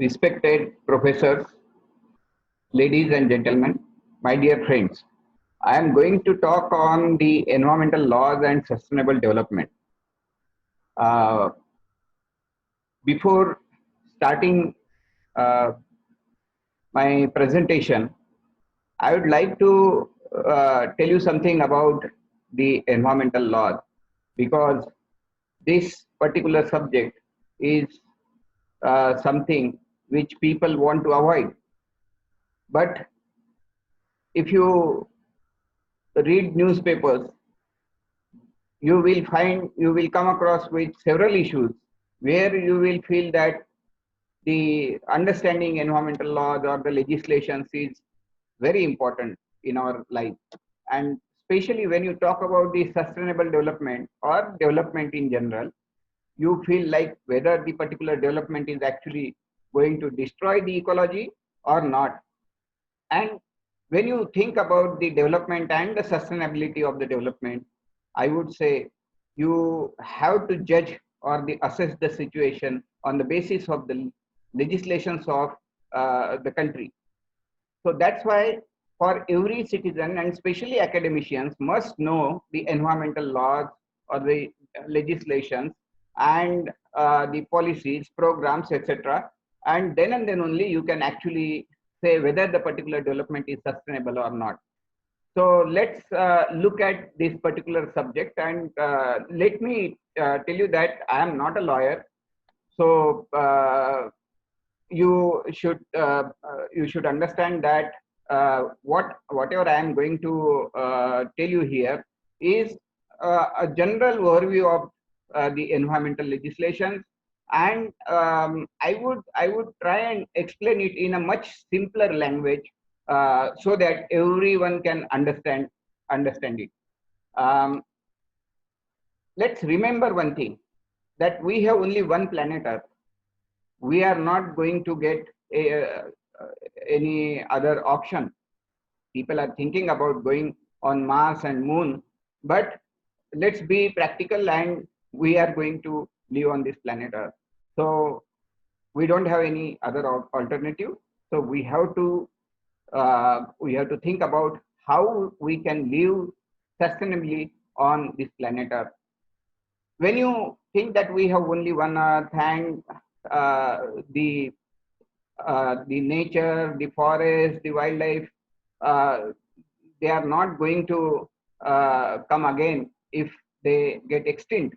Respected professors, ladies and gentlemen, my dear friends, I am going to talk on the environmental laws and sustainable development. Uh, Before starting uh, my presentation, I would like to tell you something about the environmental laws because this particular subject is something which people want to avoid. But if you read newspapers, you will come across with several issues where you will feel that the understanding environmental laws or the legislations is very important in our life. And especially when you talk about the sustainable development or development in general, you feel like whether the particular development is actually going to destroy the ecology or not. And when you think about the development and the sustainability of the development, I would say you have to judge or assess the situation on the basis of the legislations of the country. So that's why for every citizen and especially academicians must know the environmental laws or the legislations and the policies, programs, etc. And then only you can actually say whether the particular development is sustainable or not. So let's look at this particular subject, and let me tell you that I am not a lawyer. So you should understand that whatever I am going to tell you here is a general overview of the environmental legislations, and I would try and explain it in a much simpler language so that everyone can understand it. Um, let's remember one thing, that we have only one planet Earth. We are not going to get any other option. People are thinking about going on Mars and Moon, but let's be practical, and we are going to live on this planet Earth. So we don't have any other alternative. So we have to think about how we can live sustainably on this planet Earth. When you think that we have only one Earth and uh, the the nature, the forest, the wildlife, uh, they are not going to come again if they get extinct.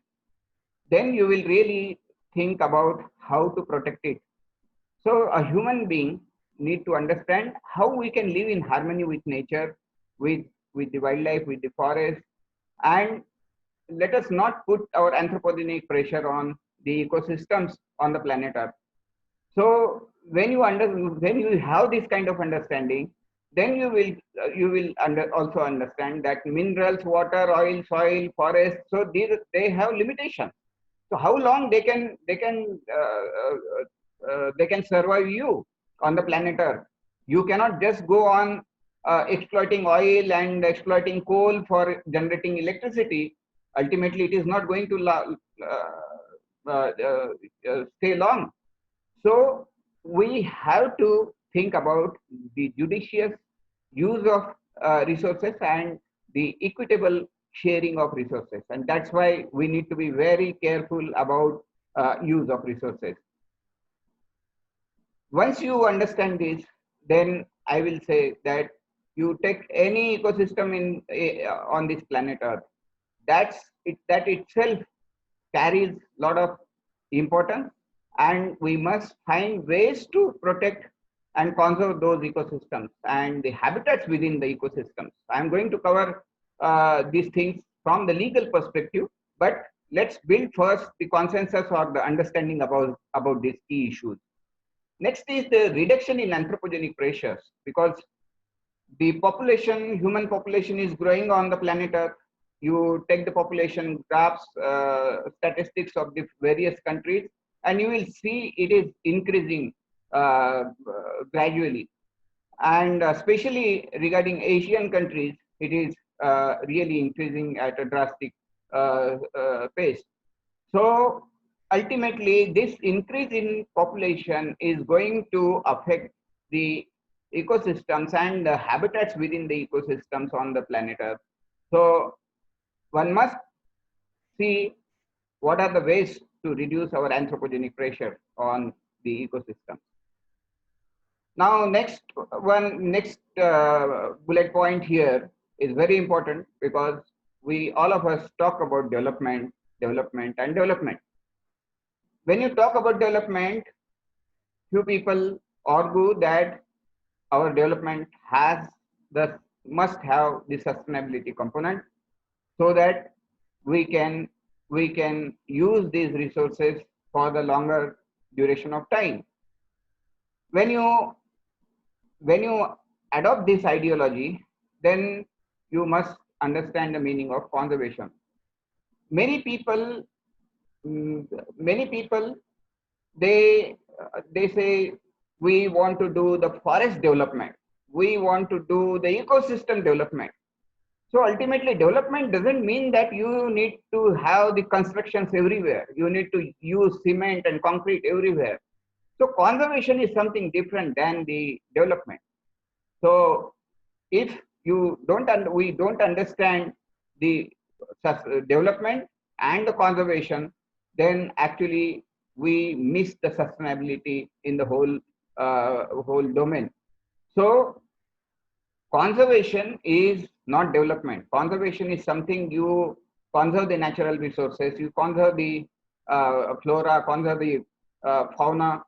Then you will really think about how to protect it. So a human being need to understand how we can live in harmony with nature, with the wildlife, with the forest, and let us not put our anthropogenic pressure on the ecosystems on the planet Earth. So when you have this kind of understanding, then you will also understand that minerals, water, oil, soil, forest. So they have limitations. So how long they can survive you on the planet Earth? You cannot just go on exploiting oil and exploiting coal for generating electricity. Ultimately, it is not going to stay long. So we have to think about the judicious use of resources and the equitable sharing of resources. And that's why we need to be very careful about use of resources. Once you understand this, then I will say that you take any ecosystem on this planet Earth. That itself carries a lot of importance, and we must find ways to protect and conserve those ecosystems and the habitats within the ecosystems. I'm going to cover these things from the legal perspective, but let's build first the consensus or the understanding about these key issues. Next is the reduction in anthropogenic pressures, because the population, human population is growing on the planet Earth. You take the population graphs, statistics of the various countries, and you will see it is increasing gradually. And especially regarding Asian countries, it is really increasing at a drastic pace. So ultimately, this increase in population is going to affect the ecosystems and the habitats within the ecosystems on the planet Earth. So one must see what are the ways to reduce our anthropogenic pressure on the ecosystem. Now, next bullet point here is very important, because we all of us talk about development, development, and development. When you talk about development, few people argue that our development must have the sustainability component, so that we can use these resources for the longer duration of time. When you adopt this ideology, then you must understand the meaning of conservation. Many people, they say we want to do the forest development, we want to do the ecosystem development. So ultimately, development doesn't mean that you need to have the constructions everywhere, you need to use cement and concrete everywhere. So conservation is something different than the development. So if we don't understand the development and the conservation, then actually we miss the sustainability in the whole domain. So conservation is not development. Conservation is something you conserve the natural resources, you conserve the flora, conserve the fauna,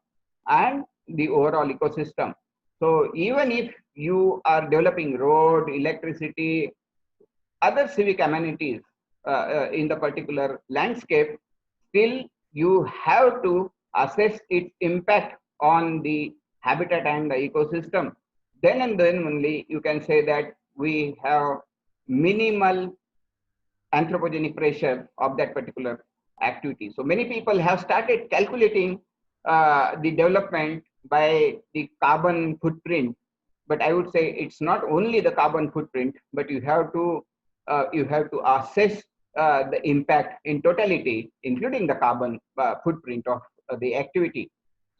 and the overall ecosystem. So even if you are developing road, electricity, other civic amenities in the particular landscape, still you have to assess its impact on the habitat and the ecosystem. Then and then only you can say that we have minimal anthropogenic pressure of that particular activity. So many people have started calculating the development by the carbon footprint, but I would say it's not only the carbon footprint, but you have to assess the impact in totality, including the carbon footprint of the activity.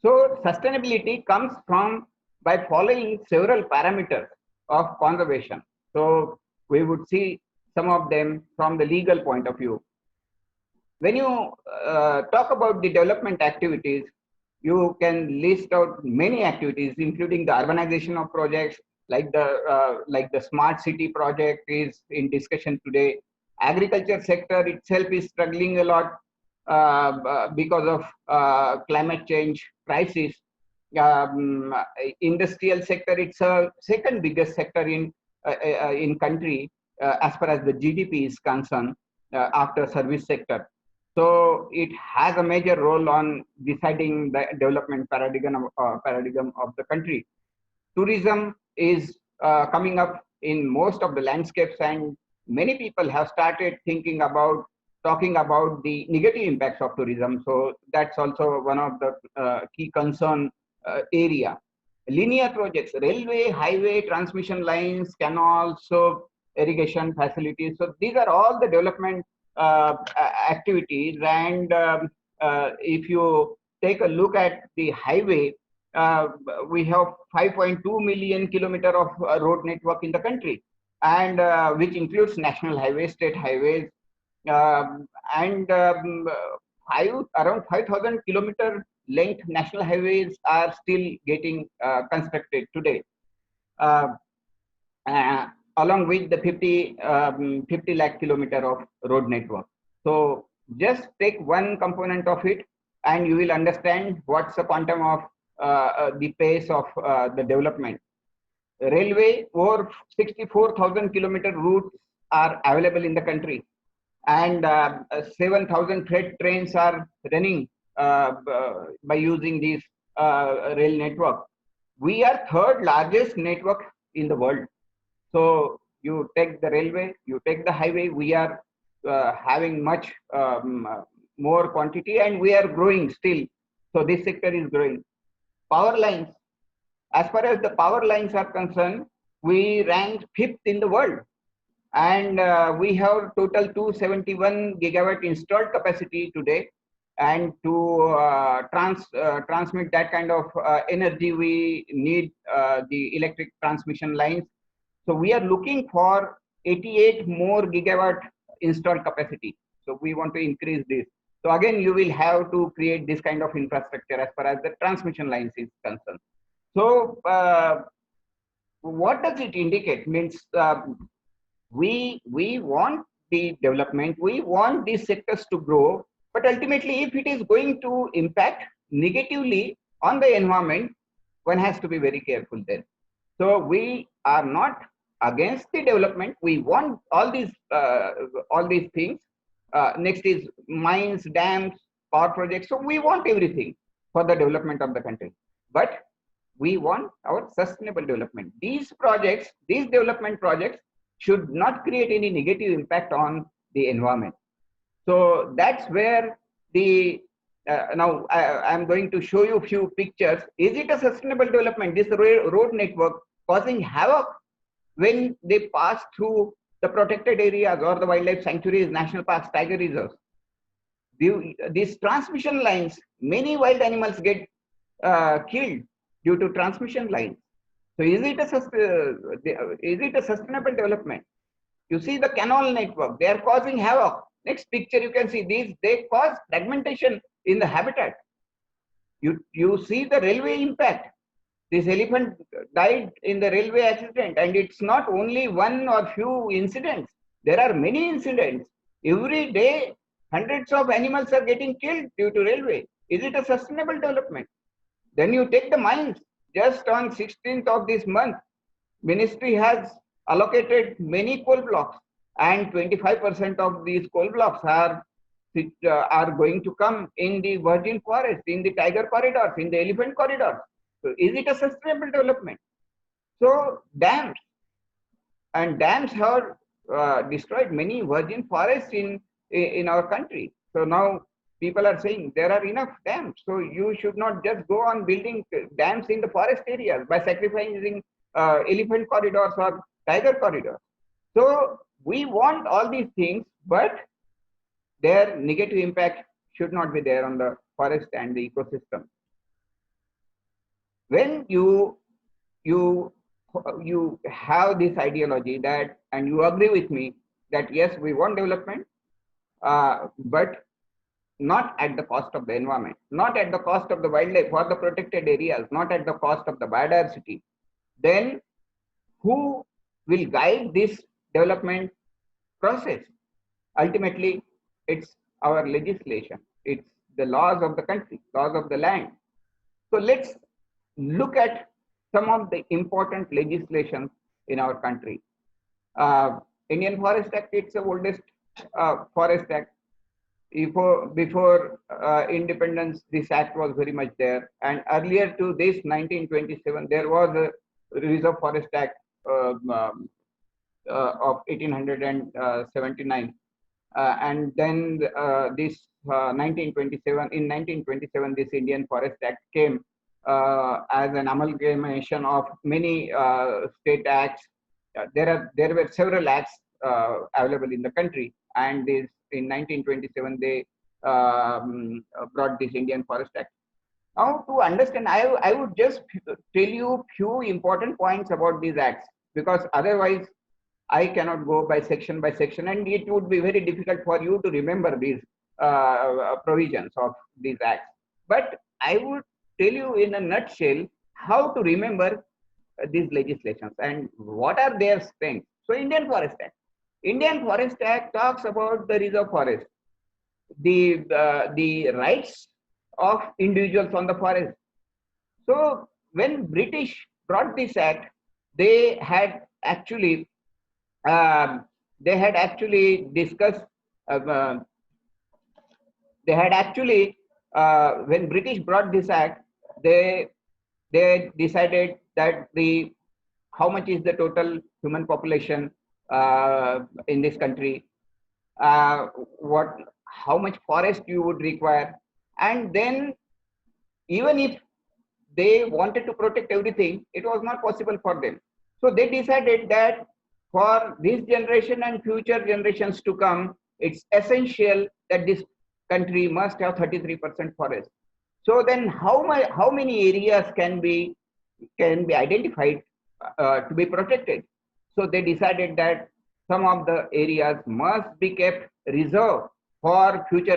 So sustainability comes from by following several parameters of conservation. So we would see some of them from the legal point of view. When you talk about the development activities, you can list out many activities, including the urbanization of projects, like the smart city project is in discussion today. Agriculture sector itself is struggling a lot because of climate change crisis. Industrial sector, it's a second biggest sector in country as far as the GDP is concerned, after service sector. So it has a major role on deciding the development paradigm of the country. Tourism is coming up in most of the landscapes, and many people have started talking about the negative impacts of tourism. So that's also one of the key concern area. Linear projects, railway, highway, transmission lines, canals, so irrigation facilities. So these are all the development activities. And if you take a look at the highway, we have 5.2 million kilometer of road network in the country, and which includes national highways, state highways, and around 5,000 kilometer length national highways are still getting constructed today, along with the 50 lakh kilometer of road network. So Just take one component of it and you will understand what's the quantum of the pace of the development. Railway, over 64,000 kilometer routes are available in the country, and 7,000 freight trains are running by using this rail network. We are third largest network in the world. So you take the railway, you take the highway, we are having much more quantity, and we are growing still. So this sector is growing. Power lines, as far as the power lines are concerned, we ranked fifth in the world, and we have total 271 gigawatt installed capacity today. And to transmit that kind of energy, we need the electric transmission lines. So we are looking for 88 more gigawatt installed capacity. So we want to increase this. So again, you will have to create this kind of infrastructure as far as the transmission lines is concerned. So what does it indicate? Means we want the development, we want these sectors to grow, but ultimately if it is going to impact negatively on the environment, one has to be very careful then. So we are not against the development. We want all these things. Next is mines, dams, power projects. So we want everything for the development of the country, but we want our sustainable development. These projects, these development projects should not create any negative impact on the environment. So that's where the now I'm going to show you a few pictures. Is it a sustainable development? This road network causing havoc when they pass through the protected areas or the wildlife sanctuaries, national parks, tiger reserves. These transmission lines, many wild animals get killed due to transmission lines. So is it a sustainable development? You see the canal network, they are causing havoc. Next picture you can see these, they cause fragmentation in the habitat. You see the railway impact. This elephant died in the railway accident, and it's not only one or few incidents. There are many incidents. Every day, hundreds of animals are getting killed due to railway. Is it a sustainable development? Then you take the mines. Just on 16th of this month, ministry has allocated many coal blocks, and 25% of these coal blocks are going to come in the virgin forest, in the tiger corridors, in the elephant corridors. So is it a sustainable development? So dams have destroyed many virgin forests in our country. So now people are saying there are enough dams. So you should not just go on building dams in the forest areas by sacrificing elephant corridors or tiger corridors. So we want all these things, but their negative impact should not be there on the forest and the ecosystem. When you have this ideology that, and you agree with me that yes, we want development, but not at the cost of the environment, not at the cost of the wildlife or the protected areas, not at the cost of the biodiversity, then who will guide this development process? Ultimately, it's our legislation, it's the laws of the country, laws of the land. So let's look at some of the important legislation in our country. Indian Forest Act, it's the oldest forest act. Before independence, this act was very much there. And earlier to this, 1927, there was a Reserve Forest Act of 1879. And then this 1927, in 1927, this Indian Forest Act came as an amalgamation of many state acts. There were several acts available in the country, and this in 1927 they brought this Indian Forest Act. Now to understand, I would just tell you few important points about these acts, because otherwise I cannot go by section, and it would be very difficult for you to remember these provisions of these acts. But I would tell you in a nutshell how to remember these legislations and what are their strengths. So Indian Forest Act. Indian Forest Act talks about the reserve forest. the rights of individuals on the forest. So when British brought this act, they had actually um, discussed. Uh, uh, they had actually when British brought this act, they they decided that the how much is the total human population in this country, uh, what how much forest you would require, and then even if they wanted to protect everything, it was not possible for them. So they decided that for this generation and future generations to come, it's essential that this country must have 33% forest. So then how many areas can be identified to be protected? So they decided that some of the areas must be kept reserved for future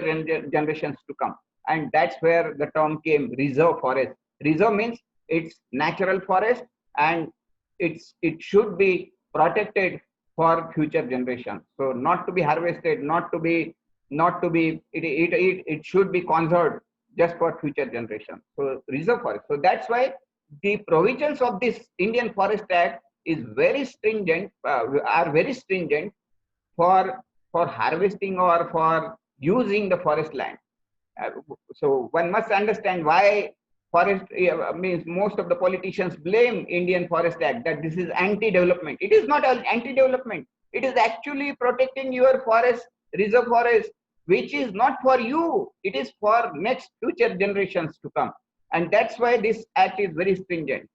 generations to come. And that's where the term came, reserve forest. Reserve means it's natural forest, and it should be protected for future generations. So not to be harvested, not to be it should be conserved just for future generations. So reserve forest. So that's why the provisions of this Indian Forest Act is very stringent, are very stringent for harvesting or for using the forest land. Uh, so one must understand why forest means most of the politicians blame Indian Forest Act that this is anti-development. It is not anti-development. It is actually protecting your forest, reserve forest, which is not for you. It is for next future generations to come. And that's why this act is very stringent.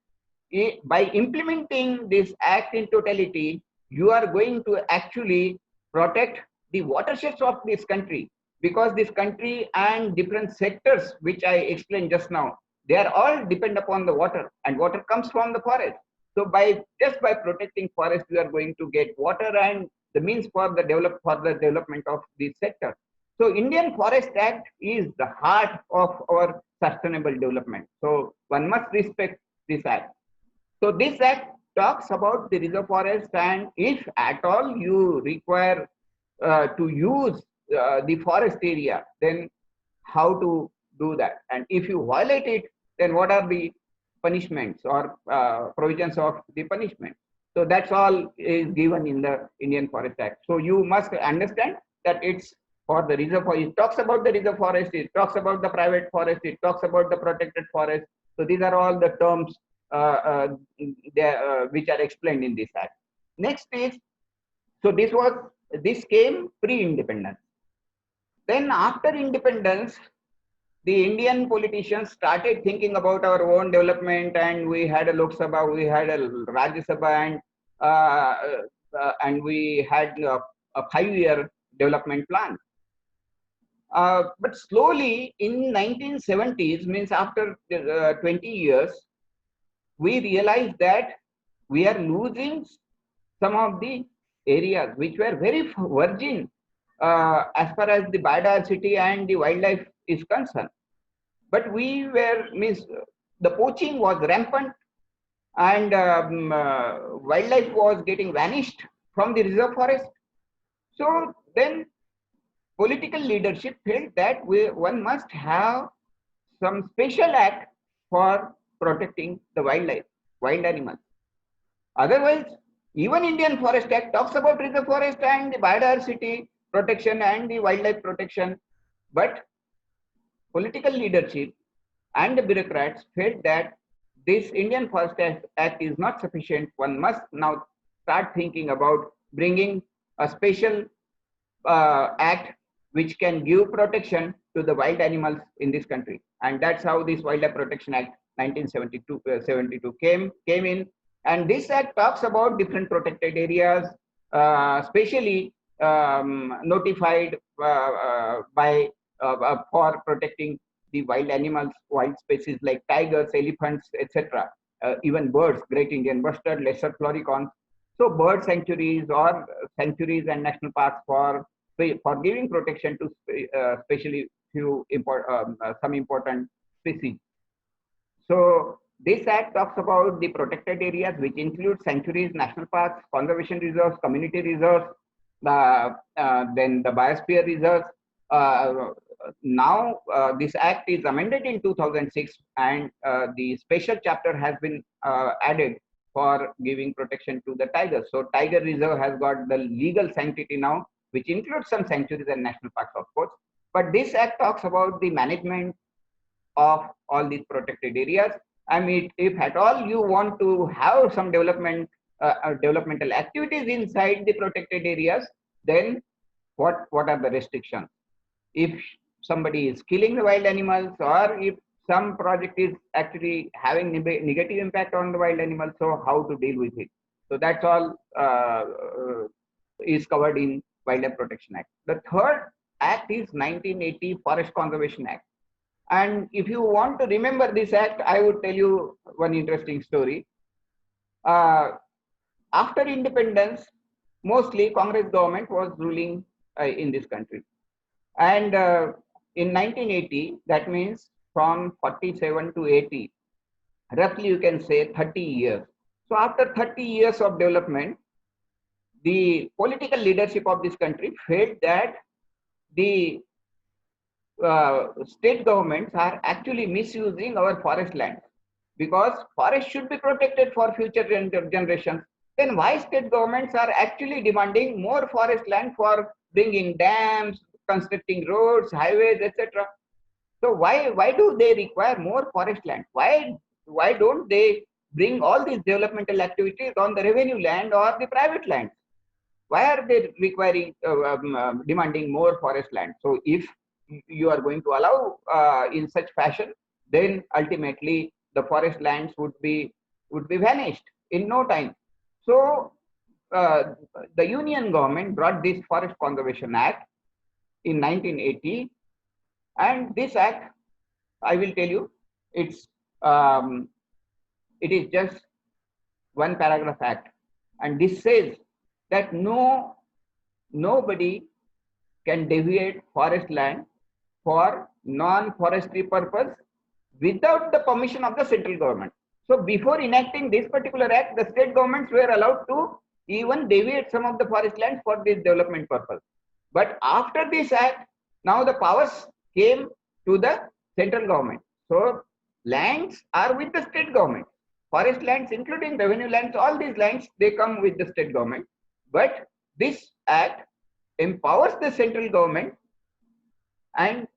By implementing this act in totality, you are going to actually protect the watersheds of this country, because this country and different sectors which I explained just now, they are all depend upon the water, and water comes from the forest. So by just by protecting forest, you are going to get water and the means for the development of this sector. So Indian Forest Act is the heart of our sustainable development. So one must respect this act. So this act talks about the reserve forest, and if at all you require to use the forest area, then how to do that? And if you violate it, then what are the punishments or provisions of the punishment? So that's all is given in the Indian Forest Act. So you must understand that it's for the reserve forest. It talks about the reserve forest, it talks about the private forest, it talks about the protected forest. So these are all the terms which are explained in this act. Next is, so this came pre-independence. Then after independence, the Indian politicians started thinking about our own development, and we had a Lok Sabha, we had a Rajya Sabha, and we had a 5-year development plan. But slowly in 1970s, means after 20 years, we realized that we are losing some of the areas which were very virgin as far as the biodiversity and the wildlife is concerned. But we were means the poaching was rampant, and wildlife was getting vanished from the reserve forest. So then political leadership felt that one must have some special act for protecting the wildlife, wild animals. Otherwise, even Indian Forest Act talks about reserve forest and the biodiversity protection and the wildlife protection, but political leadership and the bureaucrats felt that this Indian Forest Act is not sufficient. One must now start thinking about bringing a special act which can give protection to the wild animals in this country. And that's how this Wildlife Protection Act 1972 came in. And this act talks about different protected areas, specially notified by for protecting the wild animals, wild species like tigers, elephants, etc. Even birds, Great Indian Bustard, Lesser Floricon. So bird sanctuaries or sanctuaries and national parks for giving protection to especially some important species. So this act talks about the protected areas, which include sanctuaries, national parks, conservation reserves, community reserves, then the biosphere reserves, now this act is amended in 2006, and the special chapter has been added for giving protection to the tigers. So Tiger Reserve has got the legal sanctity now, which includes some sanctuaries and national parks, of course. But this act talks about the management of all these protected areas. I mean, if at all you want to have some developmental activities inside the protected areas, then what are the restrictions? If somebody is killing the wild animals, or if some project is actually having negative impact on the wild animals, so how to deal with it? So that's all is covered in Wildlife Protection Act. The third act is 1980 Forest Conservation Act. And if you want to remember this act, I would tell you one interesting story. After independence, mostly Congress government was ruling in this country. And in 1980, that means from 47 to 80, roughly you can say 30 years. So after 30 years of development, the political leadership of this country felt that the state governments are actually misusing our forest land, because forest should be protected for future generations. Then why state governments are actually demanding more forest land for bringing dams, constructing roads, highways, etc.? So why do they require more forest land? Why don't they bring all these developmental activities on the revenue land or the private land? Why are they requiring demanding more forest land? So if you are going to allow in such fashion, then ultimately the forest lands would be vanished in no time. So the Union government brought this Forest Conservation Act in 1980, and this act, I will tell you, it is just one paragraph act, and this says that nobody can deviate forest land for non-forestry purpose without the permission of the central government. So before enacting this particular act, the state governments were allowed to even deviate some of the forest lands for this development purpose. But after this act, now the powers came to the central government. So lands are with the state government. Forest lands, including revenue lands, all these lands, they come with the state government. But this act empowers the central government, and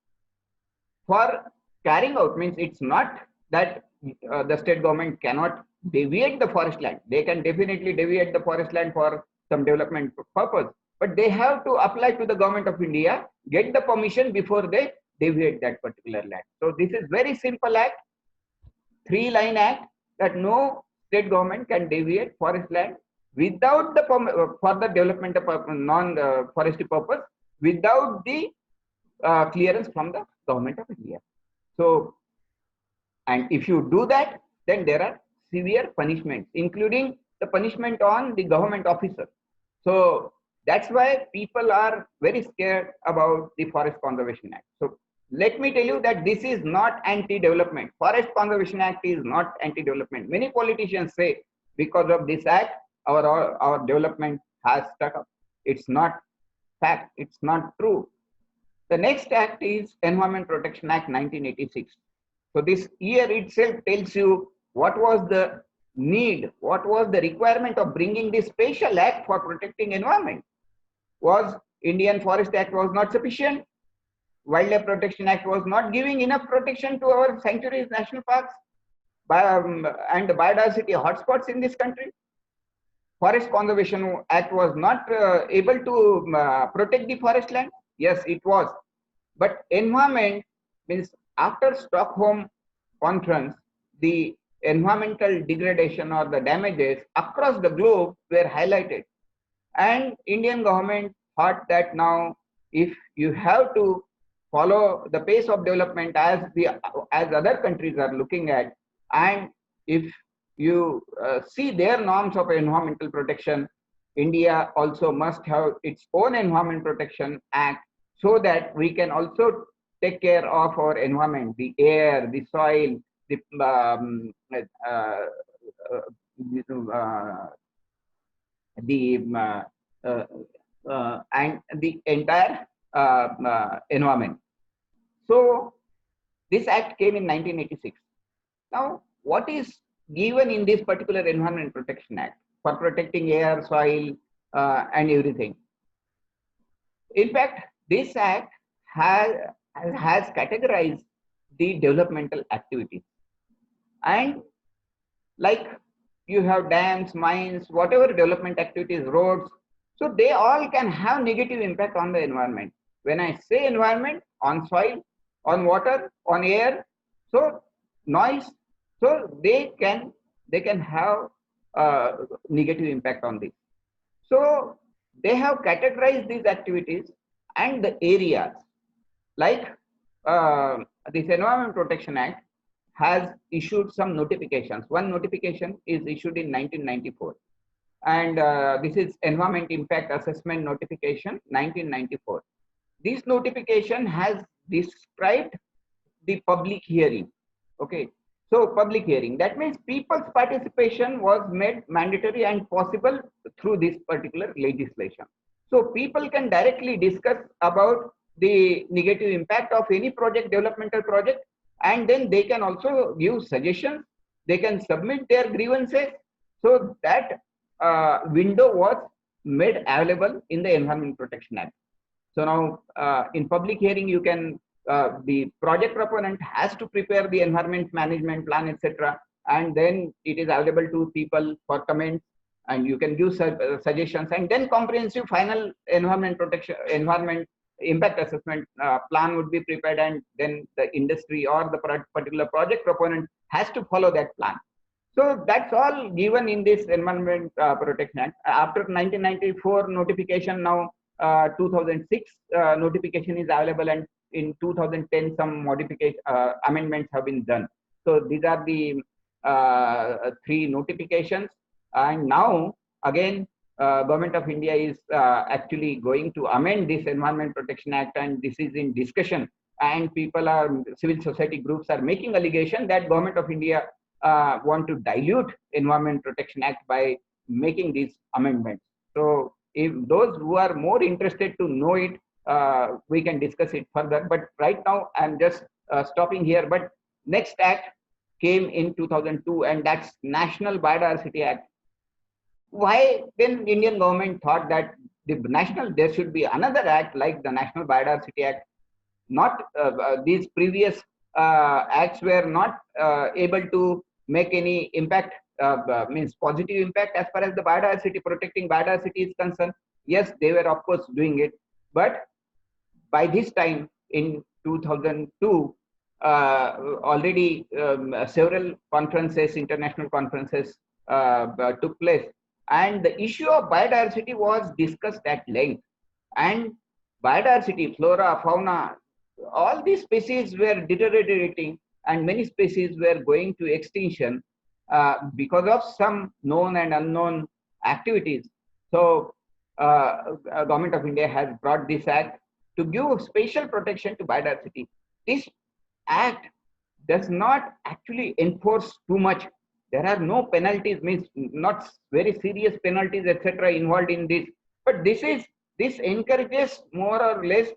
for carrying out, means it's not that the state government cannot deviate the forest land. They can definitely deviate the forest land for some development purpose, but they have to apply to the government of India, get the permission before they deviate that particular land. So this is very simple act, 3-line act, that no state government can deviate forest land without the for the development of non-forestry purpose, without the clearance from the government of India. So, and if you do that, then there are severe punishments, including the punishment on the government officer. So that's why people are very scared about the Forest Conservation Act. So let me tell you that this is not anti-development. Forest Conservation Act is not anti-development. Many politicians say because of this act, our development has stuck up. It's not fact. It's not true. The next act is Environment Protection Act 1986. So this year itself tells you what was the need, what was the requirement of bringing this special act for protecting environment. Was Indian Forest Act was not sufficient? Wildlife Protection Act was not giving enough protection to our sanctuaries, national parks, and biodiversity hotspots in this country? Forest Conservation Act was not able to protect the forest land? Yes, it was. But environment means, after Stockholm Conference, the environmental degradation or the damages across the globe were highlighted. And Indian government thought that now, if you have to follow the pace of development as other countries are looking at, and if you see their norms of environmental protection, India also must have its own Environment Protection Act, so that we can also take care of our environment, the air, the soil, the and the entire environment. So this act came in 1986. Now, what is given in this particular Environment Protection Act for protecting air, soil, and everything? In fact, this act has categorized the developmental activities, and like you have dams, mines, whatever development activities, roads, so they all can have negative impact on the environment. When I say environment, on soil, on water, on air, so noise, so they can have negative impact on this. So they have categorized these activities and the areas, like this Environment Protection Act has issued some notifications. One notification is issued in 1994, and this is Environment Impact Assessment Notification 1994. This notification has described the public hearing. Okay, so public hearing, that means people's participation was made mandatory and possible through this particular legislation. So people can directly discuss about the negative impact of any project, developmental project, and then they can also give suggestions, they can submit their grievances. So that window was made available in the Environment Protection Act. So now in public hearing, you can, the project proponent has to prepare the environment management plan, etc. And then it is available to people for comments, and you can give suggestions, and then comprehensive final environment impact assessment plan would be prepared, and then the industry or the particular project proponent has to follow that plan. So that's all given in this Environment Protection Act. After 1994 notification, now 2006 notification is available, and in 2010 some modification amendments have been done. So these are the three notifications, and now again Government of India is actually going to amend this Environment Protection Act, and this is in discussion, and civil society groups are making allegation that Government of India want to dilute Environment Protection Act by making these amendments. So if those who are more interested to know it, we can discuss it further. But right now I'm just stopping here. But next act came in 2002, and that's National Biodiversity Act. Why then Indian government thought that there should be another act like the National Biodiversity Act? Not these previous acts were not able to make any impact, means positive impact as far as the biodiversity, protecting biodiversity is concerned. Yes, they were of course doing it, but by this time in 2002, already several conferences, international conferences took place, and the issue of biodiversity was discussed at length. And biodiversity, flora, fauna, all these species were deteriorating, and many species were going to extinction because of some known and unknown activities. So Government of India has brought this act to give special protection to biodiversity. This act does not actually enforce too much. There are no penalties, means not very serious penalties, etc. involved in this. But this encourages more or less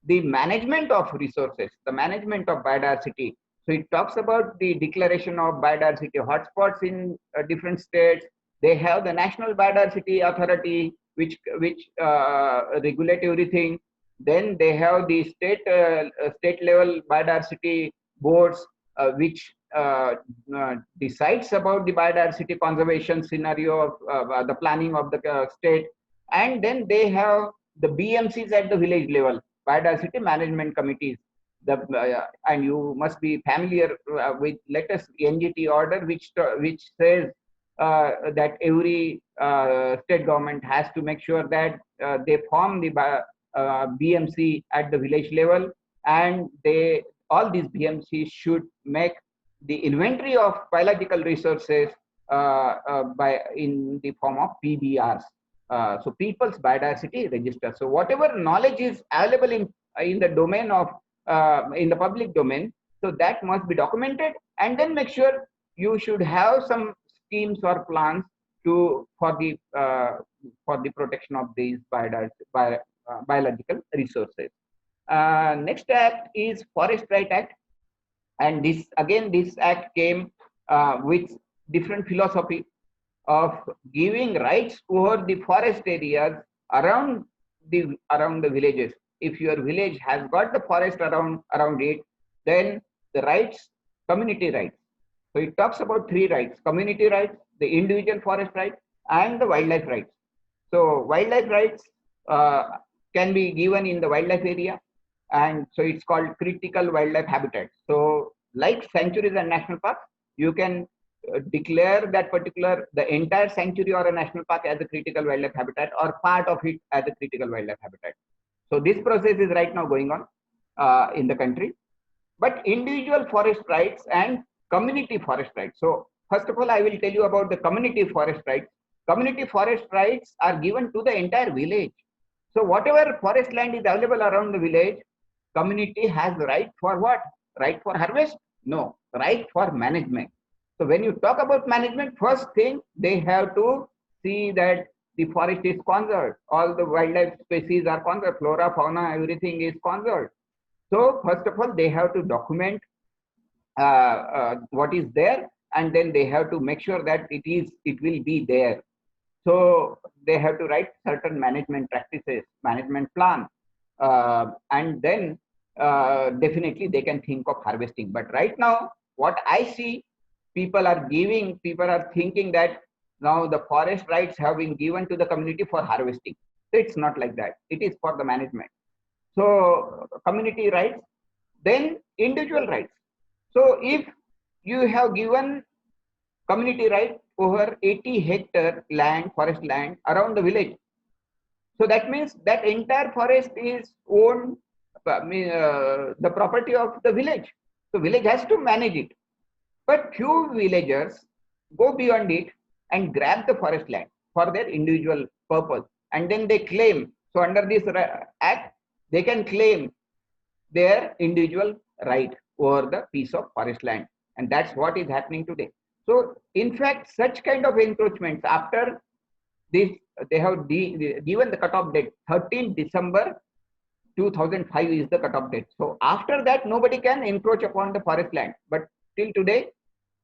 the management of resources, the management of biodiversity. So it talks about the declaration of biodiversity hotspots in different states. They have the National Biodiversity Authority, which regulate everything. Then they have the state level biodiversity boards, which decides about the biodiversity conservation scenario of the planning of the state. And then they have the BMCs at the village level, biodiversity management committees. And you must be familiar with latest NGT order, which says that every state government has to make sure that they form the BMC at the village level, and all these BMCs should make the inventory of biological resources in the form of PBRs. So People's Biodiversity Register. So whatever knowledge is available in the domain of in the public domain, so that must be documented, and then make sure you should have some schemes or plans for the protection of these biological resources. Next act is Forest Right Act, and this act came with different philosophy of giving rights over the forest areas around the villages. If your village has got the forest around it, then the rights, community rights. So it talks about three rights: community rights, the individual forest right, and the wildlife rights. So wildlife rights uh, can be given in the wildlife area, and so it's called critical wildlife habitat. So like sanctuaries and national parks, you can declare that the entire sanctuary or a national park as a critical wildlife habitat, or part of it as a critical wildlife habitat. So this process is right now going on in the country. But individual forest rights and community forest rights. So first of all, I will tell you about the community forest rights. Community forest rights are given to the entire village. So whatever forest land is available around the village, community has the right for what? Right for harvest? No, right for management. So when you talk about management, first thing they have to see that the forest is conserved, all the wildlife species are conserved, flora, fauna, everything is conserved. So first of all, they have to document what is there, and then they have to make sure that it will be there. So they have to write certain management practices, management plan, and then definitely they can think of harvesting. But right now, what I see, people are thinking that now the forest rights have been given to the community for harvesting. So it's not like that. It is for the management. So community rights, then individual rights. So if you have given community right over 80 hectare land, forest land around the village, so that means that entire forest is owned, the property of the village. So village has to manage it. But few villagers go beyond it and grab the forest land for their individual purpose, and then they claim. So under this act, they can claim their individual right over the piece of forest land, and that's what is happening today. So in fact, such kind of encroachments, after this, they have given the cutoff date 13 December 2005 is the cutoff date. So after that, nobody can encroach upon the forest land. But till today,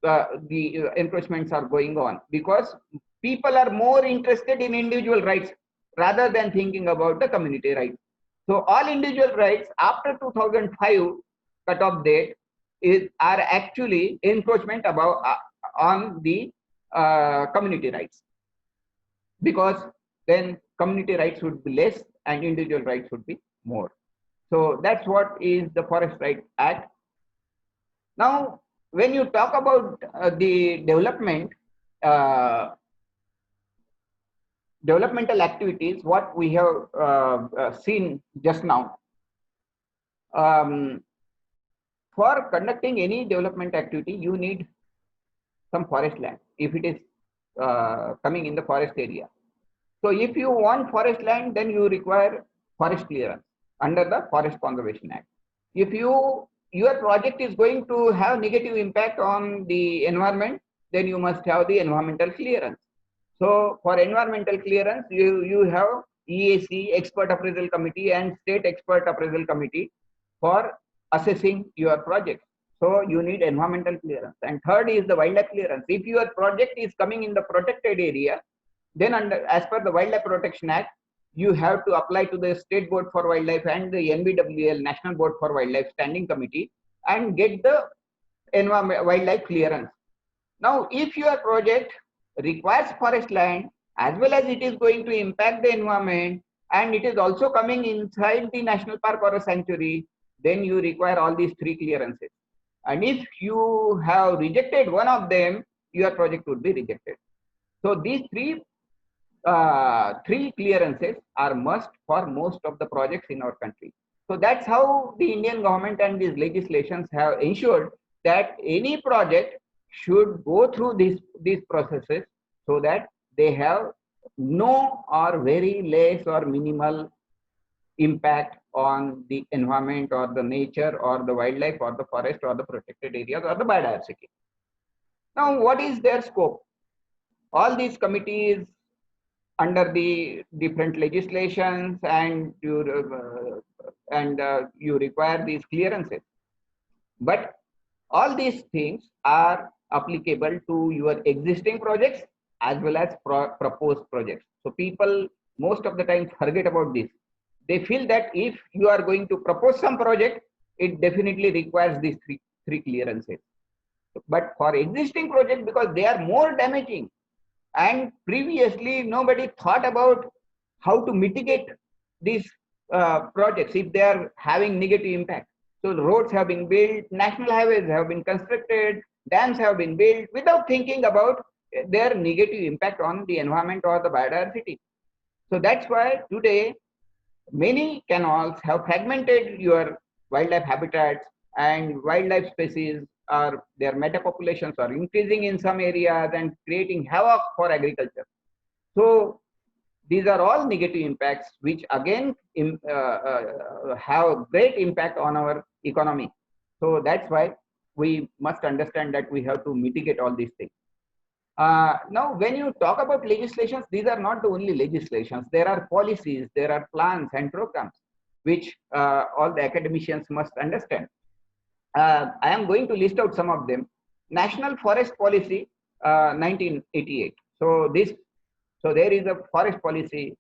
the encroachments are going on because people are more interested in individual rights rather than thinking about the community rights. So all individual rights after 2005 cutoff date are actually encroachment above on the community rights, because then community rights would be less and individual rights would be more. So that's what is the Forest Rights Act. Now, when you talk about the developmental activities, what we have seen just now, for conducting any development activity, you need some forest land if it is coming in the forest area. So if you want forest land, then you require forest clearance under the Forest Conservation Act. If your project is going to have negative impact on the environment, then you must have the environmental clearance. So for environmental clearance, you have EAC, Expert Appraisal Committee, and State Expert Appraisal Committee for assessing your project. So you need environmental clearance. And third is the wildlife clearance. If your project is coming in the protected area, then as per the Wildlife Protection Act, you have to apply to the State Board for Wildlife and the NBWL, National Board for Wildlife Standing Committee, and get the wildlife clearance. Now, if your project requires forest land, as well as it is going to impact the environment, and it is also coming inside the national park or a sanctuary, then you require all these three clearances. And if you have rejected one of them, your project would be rejected. So these three clearances are must for most of the projects in our country. So that's how the Indian government and these legislations have ensured that any project should go through these processes, so that they have no or very less or minimal impact on the environment or the nature or the wildlife or the forest or the protected areas or the biodiversity. Now, what is their scope? All these committees under the different legislations and and you require these clearances. But all these things are applicable to your existing projects as well as proposed projects. So people most of the time forget about this. They feel that if you are going to propose some project, it definitely requires these three clearances. But for existing projects, because they are more damaging, and previously nobody thought about how to mitigate these projects if they are having negative impact. So roads have been built, national highways have been constructed, dams have been built without thinking about their negative impact on the environment or the biodiversity. So that's why today many canals have fragmented your wildlife habitats, and wildlife species or their metapopulations are increasing in some areas and creating havoc for agriculture. So these are all negative impacts which again have great impact on our economy. So that's why we must understand that we have to mitigate all these things. Now, when you talk about legislations, these are not the only legislations. There are policies, there are plans and programs, which all the academicians must understand. I am going to list out some of them. National Forest Policy, 1988. So there is a forest policy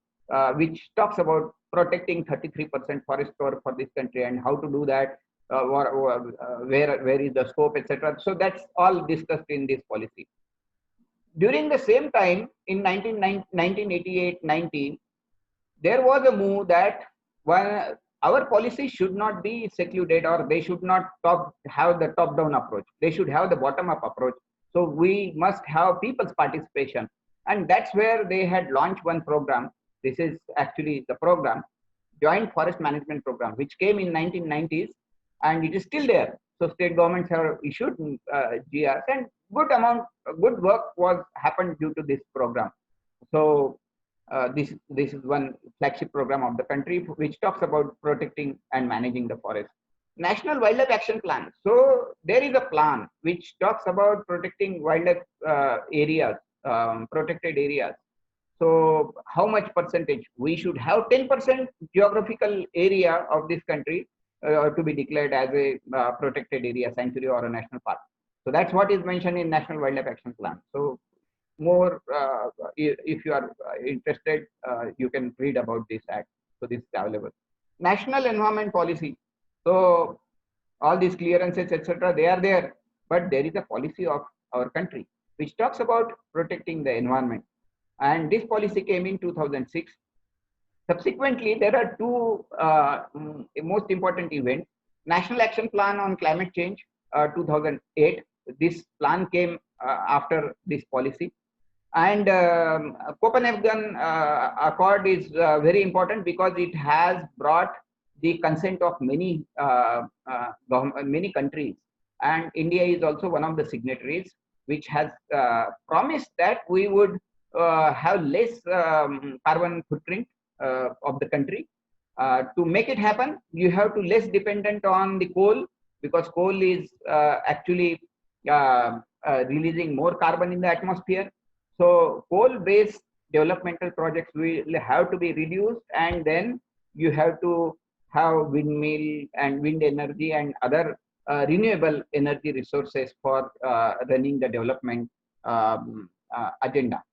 which talks about protecting 33% forest cover for this country and how to do that, where is the scope, etc. So that's all discussed in this policy. During the same time, in 1988-19, there was a move that our policy should not be secluded, or they should not have the top-down approach. They should have the bottom-up approach. So we must have people's participation. And that's where they had launched one program. This is actually the program, Joint Forest Management Program, which came in 1990s, and it is still there. So state governments have issued GRs, and good work was happened due to this program. So this is one flagship program of the country which talks about protecting and managing the forest. National Wildlife Action Plan. So there is a plan which talks about protecting wildlife areas, protected areas. So how much percentage? We should have 10% geographical area of this country to be declared as a protected area, sanctuary or a national park. So that's what is mentioned in National Wildlife Action Plan. So more, if you are interested, you can read about this act. So this is available. National Environment Policy. So all these clearances, etc., they are there, but there is a policy of our country which talks about protecting the environment. And this policy came in 2006. Subsequently, there are two most important events. National Action Plan on Climate Change, 2008. This plan came after this policy. And Copenhagen Accord is very important because it has brought the consent of many countries. And India is also one of the signatories, which has promised that we would have less carbon footprint of the country. To make it happen, you have to less dependent on the coal, because coal is actually releasing more carbon in the atmosphere. So coal-based developmental projects will have to be reduced, and then you have to have windmill and wind energy and other renewable energy resources for running the development agenda.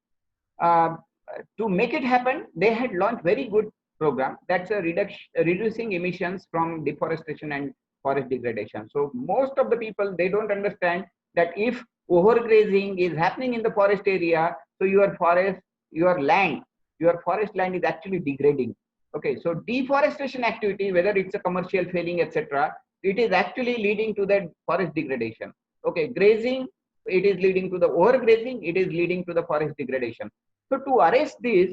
To make it happen, they had launched very good program. That's a reducing emissions from deforestation and forest degradation. So most of the people, they don't understand that if overgrazing is happening in the forest area, so your forest land is actually degrading. Okay, so deforestation activity, whether it's a commercial felling, etc., it is actually leading to the forest degradation. Okay, grazing, it is leading to the overgrazing, it is leading to the forest degradation. So to arrest this,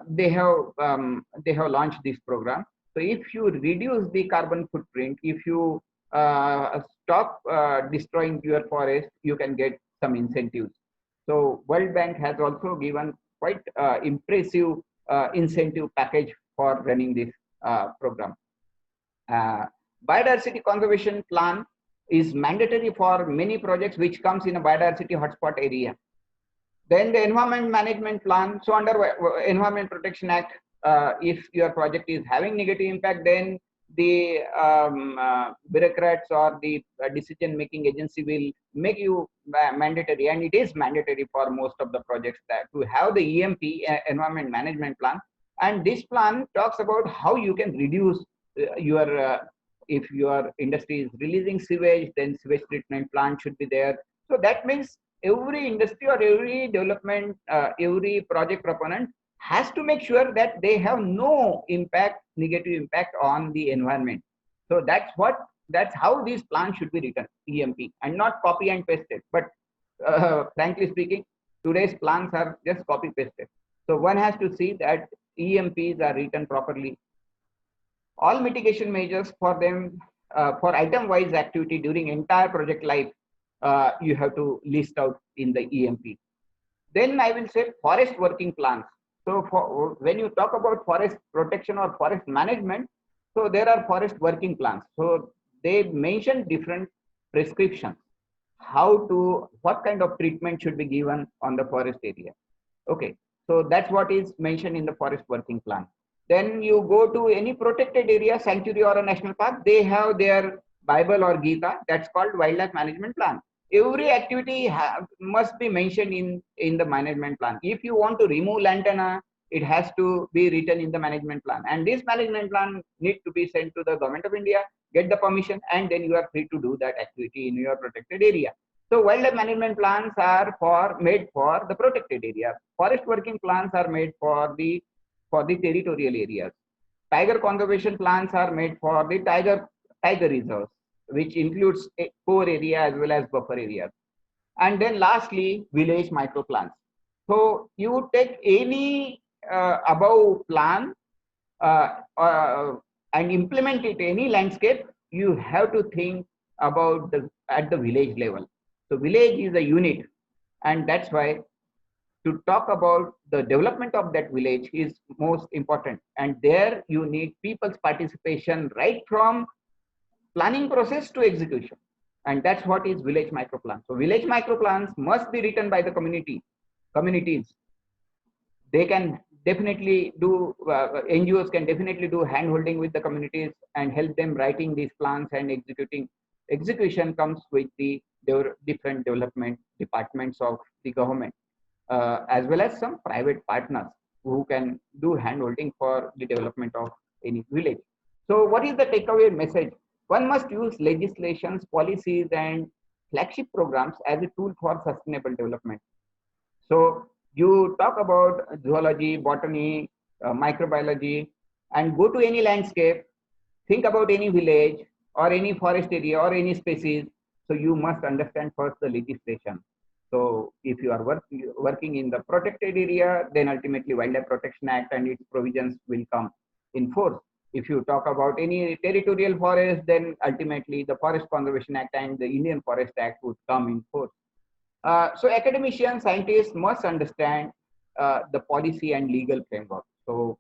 they have launched this program. So if you reduce the carbon footprint, if you stop destroying your forest, you can get some incentives. So World Bank has also given quite impressive incentive package for running this program. Biodiversity conservation plan is mandatory for many projects which comes in a biodiversity hotspot area. Then the environment management plan. So under Environment Protection Act, if your project is having negative impact, then the bureaucrats or the decision making agency will make you mandatory, and it is mandatory for most of the projects that to have the EMP, environment management plan. And this plan talks about how you can reduce your if your industry is releasing sewage, then sewage treatment plant should be there. So that means every industry or every development, every project proponent has to make sure that they have no impact, negative impact on the environment. So that's how these plans should be written, EMP, and not copy and pasted. But frankly speaking, today's plans are just copy pasted. So one has to see that EMPs are written properly. All mitigation measures for them, for item wise activity during entire project life, you have to list out in the EMP. Then I will say forest working plans. So when you talk about forest protection or forest management, so there are forest working plans. So they mention different prescriptions, what kind of treatment should be given on the forest area. Okay, so that's what is mentioned in the forest working plan. Then you go to any protected area, sanctuary or a national park, they have their Bible or Gita, that's called wildlife management plan. Every activity must be mentioned in the management plan. If you want to remove lantana, it has to be written in the management plan. And this management plan needs to be sent to the government of India, get the permission, and then you are free to do that activity in your protected area. So wildlife management plans are made for the protected area. Forest working plans are made for the territorial areas. Tiger conservation plans are made for the tiger reserves, which includes a core area as well as buffer areas. And then lastly, village micro plans. So you take any above plan and implement it any landscape, you have to think about at the village level. So village is a unit, and that's why to talk about the development of that village is most important. And there you need people's participation right from planning process to execution. And that's what is village microplan. So village microplans must be written by the communities. They can definitely do, NGOs can definitely do hand holding with the communities and help them writing these plans and executing. Execution comes with the different development departments of the government, as well as some private partners who can do hand holding for the development of any village. So what is the takeaway message? One must use legislations, policies, and flagship programs as a tool for sustainable development. So you talk about zoology, botany, microbiology, and go to any landscape, think about any village or any forest area or any species. So you must understand first the legislation. So if you are working in the protected area, then ultimately Wildlife Protection Act and its provisions will come in force. If you talk about any territorial forest, then ultimately the Forest Conservation Act and the Indian Forest Act would come in force. So academicians, scientists must understand the policy and legal framework. So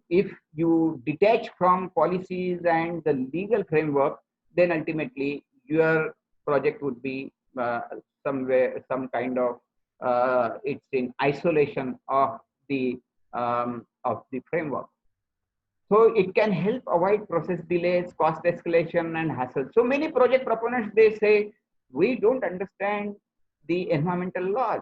if you detach from policies and the legal framework, then ultimately your project would be some kind of it's in isolation of the framework. So it can help avoid process delays, cost escalation, and hassle. So many project proponents, they say, we don't understand the environmental laws.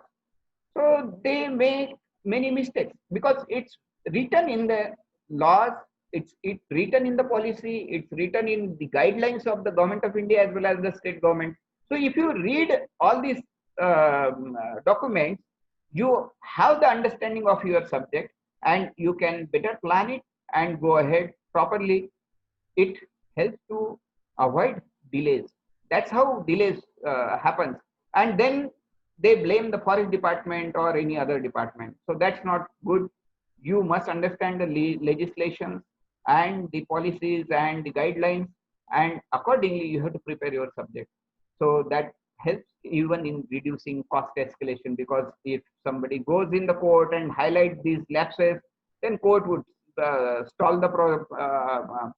So they make many mistakes because it's written in the laws, it's written in the policy, it's written in the guidelines of the government of India as well as the state government. So if you read all these documents, you have the understanding of your subject and you can better plan it and go ahead properly. It helps to avoid delays. That's how delays happens. And then they blame the forest department or any other department. So that's not good. You must understand the legislation and the policies and the guidelines, and accordingly you have to prepare your subject. So that helps even in reducing cost escalation, because if somebody goes in the court and highlight these lapses, then court would stall the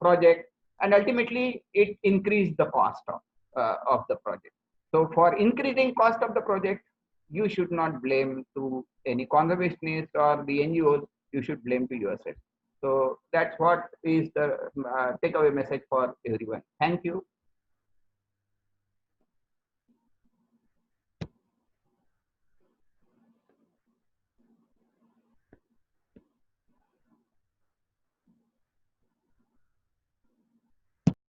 project, and ultimately it increased the cost of the project. So for increasing cost of the project, you should not blame to any conservationist or the NGOs, you should blame to yourself. So that's what is the takeaway message for everyone. Thank you.